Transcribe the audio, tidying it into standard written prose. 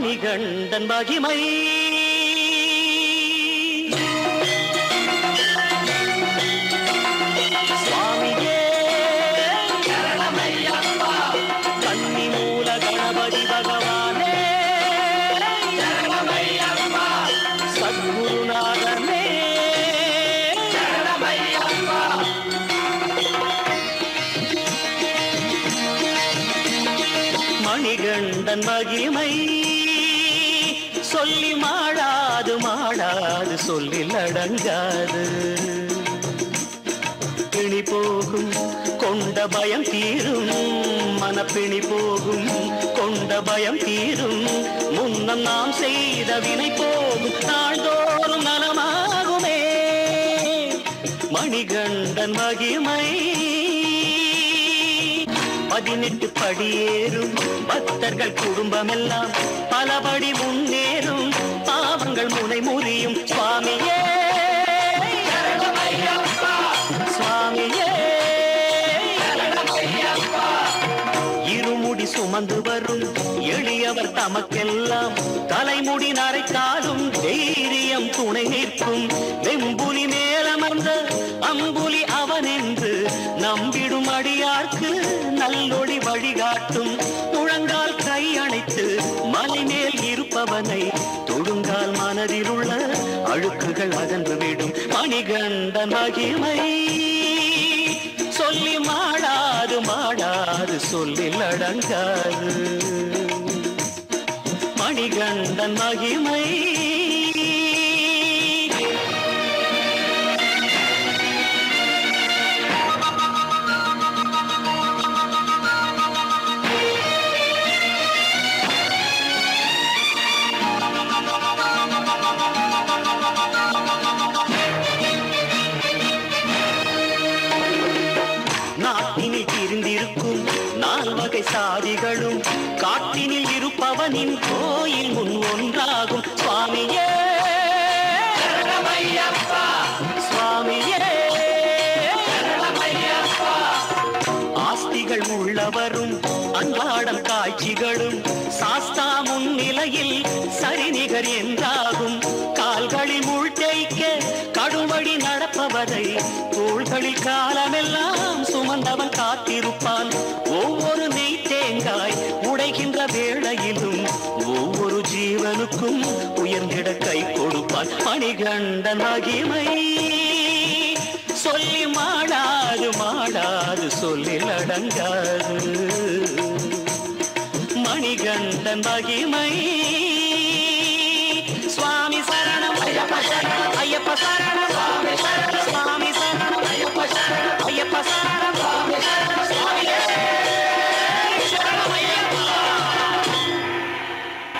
மணிகண்டன் மகிமை சுவாமியே சரணமையப்பா கன்னி மூல கணபதி பகவானே சரணமையப்பா சத்குருநாதனே சரணமையப்பா மணிகண்டன் மகிமை சொல்லி மாடாது மாடாது சொல்லில் அடங்காது பிணி போகும் கொண்ட பயம் தீரும் மனப்பிணி போகும் கொண்ட பயம் தீரும் முன்னம் நாம் செய்த வினை போகும் நாள்தோறும் நலமாகுமே மணிகண்டன் மகிமை 18 படியேறும் பக்தர்கள் குடும்பமெல்லாம் பலபடி முன்னேறும் பாவங்கள் முனை முறியும் சுவாமியே சுவாமியே இருமுடி சுமந்து வரும் எளியவர் தமக்கெல்லாம் தலைமுடி நரைத்தாலும் தைரியம் துணை நிற்கும் வெம்புலி மேலமர்ந்த அம்புலி அவன் என்று நம்பிடும் அடியார்க்கு நல்லொளி வழிகாட்டும் முழங்கால் கை அணைத்து மலை மேல் இருப்பவனை தொழுங்கால் மனதில் உள்ள அழுக்குகள் அகன்றுவிடும் மணிகண்டன் மகிமை சொல்லி மாடாது மாடாது சொல்லில் அடங்காது மணிகண்டன் மகிமை நாட்டினில் திரிந்திருக்கும் 4 வகை சாதிகளும் காட்டினில் இருப்பவனின் கோயில் முன் ஒன்றாகும் சுவாமியே சுவாமியே ஆஸ்திகள் உள்ளவரும் அன்றாடம் காட்சிகளும் சாஸ்தா முன்னிலையில் சரிநிகர் என்றாகும் கால்களில் முள் தேய்க்க கடுவழி நடப்பவரை தோள்களில் காலமெல்லாம் சுமந்தவன் காத்திருப்பான் ஒவ்வொரு நெய் தேங்காய் உடைகின்ற வேளையிலும் ஒவ்வொரு ஜீவனுக்கும் உயர்ந்திட கை கொடுப்பான் மணிகண்டன் மகிமை சொல்லி மாடாது மாடாது சொல்லில் அடங்காது மணிகண்டன் மகிமை சுவாமி சரணம் ஐயப்ப சரணம் ஐயப்ப சரணம்